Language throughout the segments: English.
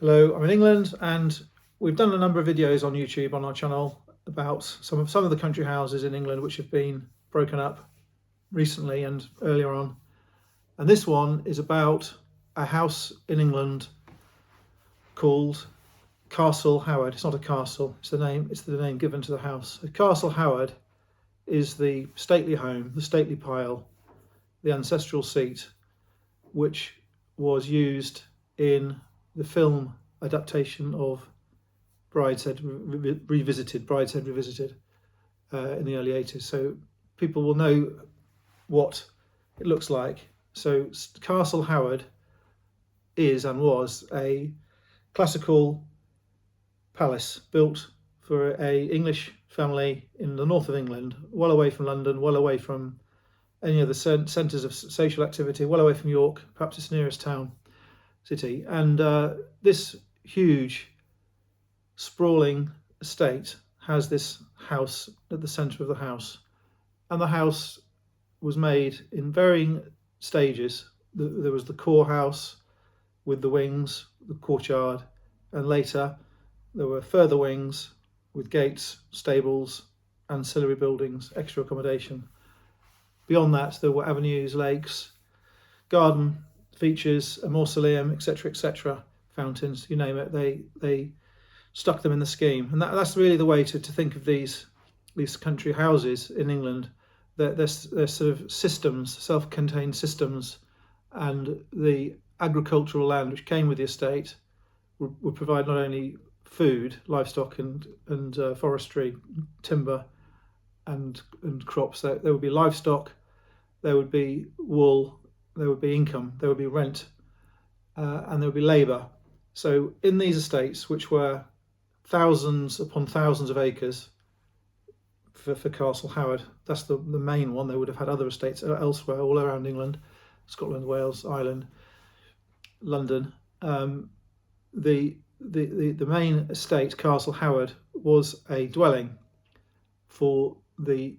Hello, I'm in England, and we've done a number of videos on YouTube on our channel about some of the country houses in England which have been broken up recently and earlier on. And this one is about a house in England called Castle Howard. It's not a castle, it's the name given to the house. Castle Howard is the stately home, the stately pile, the ancestral seat, which was used in the film adaptation of Brideshead Revisited in the early 80s. So people will know what it looks like. So Castle Howard is and was a classical palace built for an English family in the north of England, well away from London, well away from any other centres of social activity, well away from York, perhaps its nearest city. And this huge, sprawling estate has this house at the centre of the house. And the house was made in varying stages. There was the core house with the wings, the courtyard, and later there were further wings with gates, stables, ancillary buildings, extra accommodation. Beyond that, there were avenues, lakes, garden features, a mausoleum, etc., fountains, you name it. They stuck them in the scheme, and that's really the way to think of these country houses in England. They're sort of systems, self-contained systems, and the agricultural land which came with the estate would provide not only food, livestock, and forestry, timber, and crops. There would be livestock, there would be wool, there would be income, there would be rent, and there would be labour. So in these estates, which were thousands upon thousands of acres for Castle Howard, that's the main one. They would have had other estates elsewhere, all around England, Scotland, Wales, Ireland, London. The main estate, Castle Howard, was a dwelling for the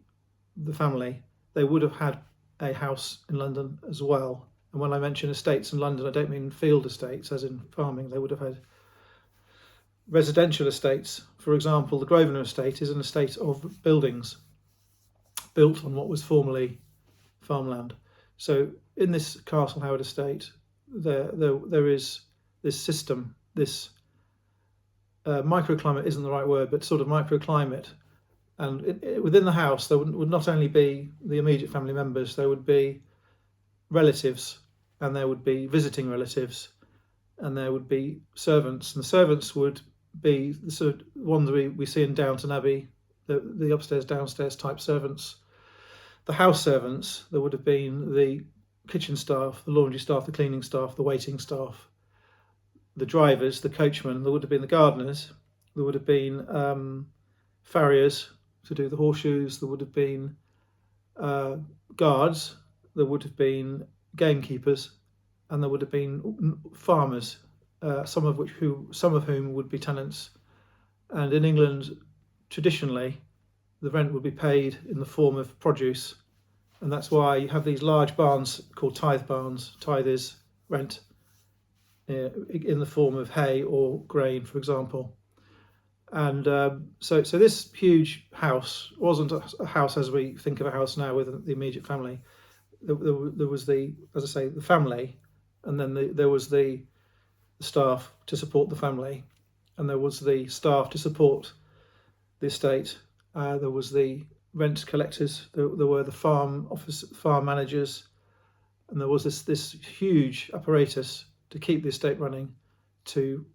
family. They would have had a house in London as well. And when I mention estates in London, I don't mean field estates as in farming. They would have had residential estates. For example, the Grosvenor estate is an estate of buildings built on what was formerly farmland. So in this Castle Howard estate, there is this system, this microclimate isn't the right word, but sort of microclimate. And within the house, there would not only be the immediate family members, there would be relatives, and there would be visiting relatives, and there would be servants. And the servants would be the sort of ones we see in Downton Abbey, the upstairs, downstairs type servants. The house servants, there would have been the kitchen staff, the laundry staff, the cleaning staff, the waiting staff, the drivers, the coachmen. There would have been the gardeners. There would have been farriers to do the horseshoes. There would have been guards. There would have been gamekeepers, and there would have been farmers, some of whom would be tenants. And in England, traditionally, the rent would be paid in the form of produce, and that's why you have these large barns called tithe barns. Tithe is rent in the form of hay or grain, for example. And so this huge house wasn't a house as we think of a house now with the immediate family. There was as I say, the family, and then there was the staff to support the family, and there was the staff to support the estate. There was the rent collectors. There were the farm managers, and there was this huge apparatus to keep the estate running, to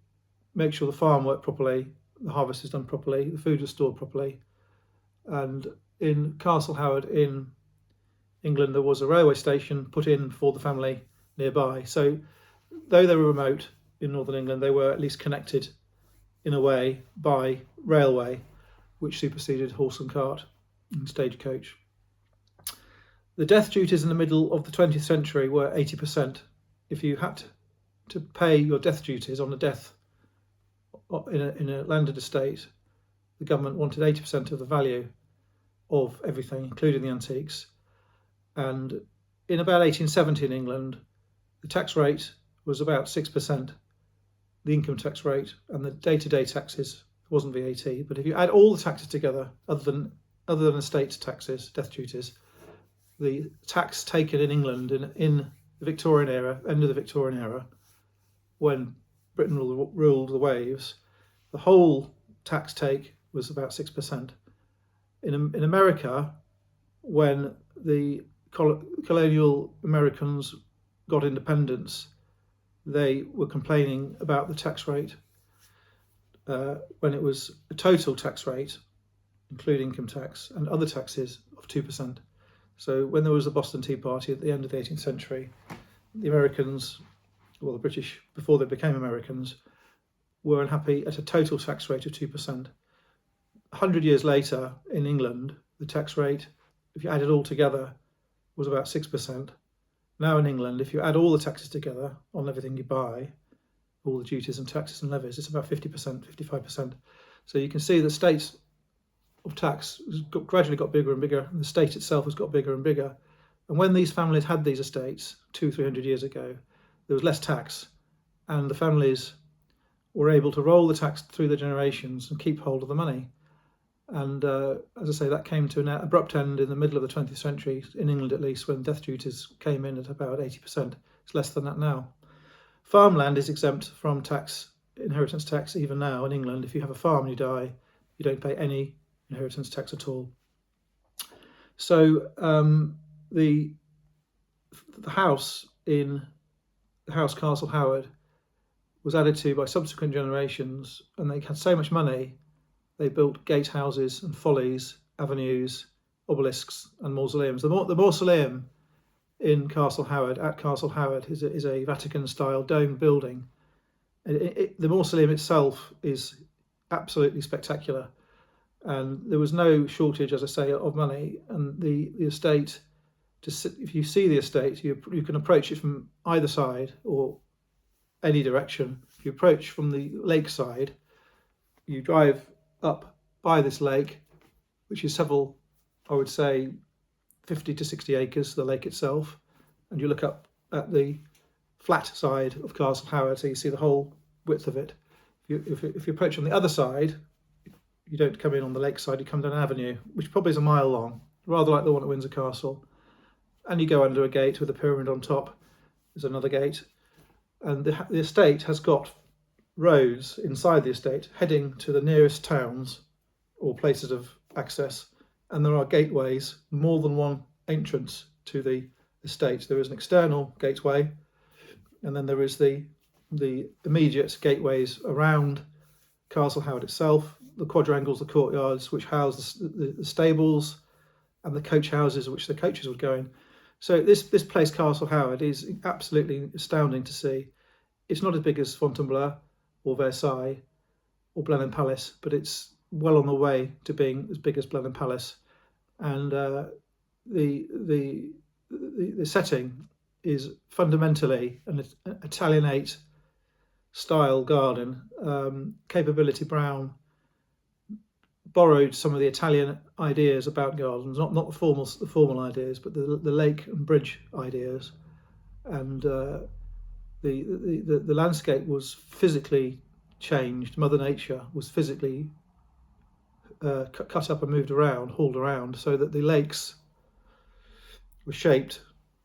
make sure the farm worked properly, the harvest is done properly, the food is stored properly. And in Castle Howard in England, there was a railway station put in for the family nearby. So though they were remote in northern England, they were at least connected in a way by railway, which superseded horse and cart and stagecoach. The death duties in the middle of the 20th century were 80%. If you had to pay your death duties on a death in a landed estate, the government wanted 80% of the value of everything, including the antiques. And in about 1870 in England, the tax rate was about 6%. the income tax rate and the day-to-day taxes. It wasn't VAT, but if you add all the taxes together, other than estate taxes, death duties, the tax taken in England in the Victorian era, end of the Victorian era, when Britain ruled the waves, the whole tax take was about 6%. In America, when the colonial Americans got independence, they were complaining about the tax rate when it was a total tax rate, including income tax and other taxes, of 2%. So when there was the Boston Tea Party at the end of the 18th century, the Americans, well, the British, before they became Americans, were unhappy at a total tax rate of 2%. 100 years later, in England, the tax rate, if you add it all together, was about 6%. Now in England, if you add all the taxes together on everything you buy, all the duties and taxes and levies, it's about 50%, 55%. So you can see the state of tax has gradually got bigger and bigger, and the state itself has got bigger and bigger. And when these families had these estates 200-300 years ago, there was less tax, and the families were able to roll the tax through the generations and keep hold of the money. And as I say, that came to an abrupt end in the middle of the 20th century, in England at least, when death duties came in at about 80%. It's less than that now. Farmland is exempt from tax, inheritance tax, even now in England. If you have a farm and you die, you don't pay any inheritance tax at all. So the house Castle Howard was added to by subsequent generations, and they had so much money, they built gatehouses and follies, avenues, obelisks and mausoleums. The mausoleum in Castle Howard, at Castle Howard, is a Vatican-style dome building. The mausoleum itself is absolutely spectacular, and there was no shortage, as I say, of money. And the estate, if you see the estate, you can approach it from either side or any direction. If you approach from the lakeside, you drive up by this lake, which is several, I would say, 50 to 60 acres, the lake itself, and you look up at the flat side of Castle Howard, so you see the whole width of it. If you approach on the other side, you don't come in on the lakeside, you come down an avenue, which probably is a mile long, rather like the one at Windsor Castle, and you go under a gate with a pyramid on top. There's another gate, and the estate has got roads inside the estate heading to the nearest towns or places of access, and there are gateways, more than one entrance to the estate. There is an external gateway, and then there is the immediate gateways around Castle Howard itself, the quadrangles, the courtyards, which house the stables and the coach houses which the coaches would go in. So this place, Castle Howard, is absolutely astounding to see. It's not as big as Fontainebleau or Versailles or Blenheim Palace, but it's well on the way to being as big as Blenheim Palace. And the setting is fundamentally an Italianate style garden. Capability Brown borrowed some of the Italian ideas about gardens, not the formal ideas, but the lake and bridge ideas. And the landscape was physically changed. Mother Nature was physically cut up and moved around, hauled around, so that the lakes were shaped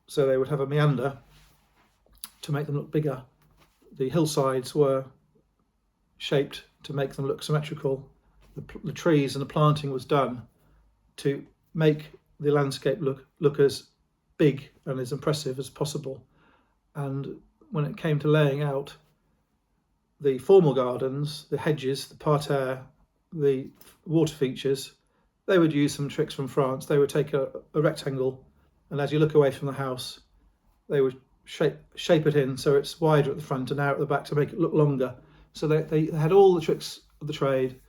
so they would have a meander to make them look bigger. The hillsides were shaped to make them look symmetrical. The trees and the planting was done to make the landscape look as big and as impressive as possible. And when it came to laying out the formal gardens, the hedges, the parterre, the water features, they would use some tricks from France. They would take a rectangle, and as you look away from the house, they would shape it in so it's wider at the front and narrow at the back to make it look longer. So they had all the tricks of the trade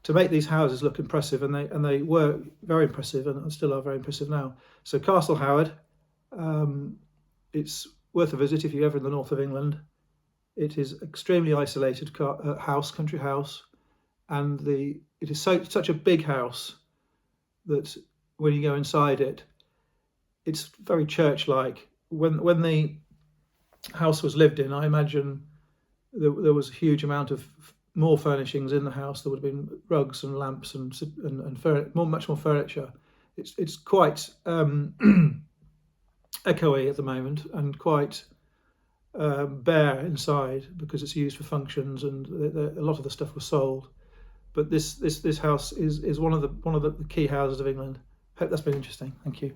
to make these houses look impressive, and they were very impressive and still are very impressive now. So Castle Howard, it's worth a visit if you're ever in the north of England. It is extremely isolated country house, and it is such a big house that when you go inside it, it's very church-like. When the house was lived in, I imagine there was a huge amount of more furnishings in the house. There would have been rugs and lamps and much more furniture. It's quite echoey at the moment and quite bare inside because it's used for functions, and a lot of the stuff was sold. But this house is one of the key houses of England. Hope that's been interesting. Thank you.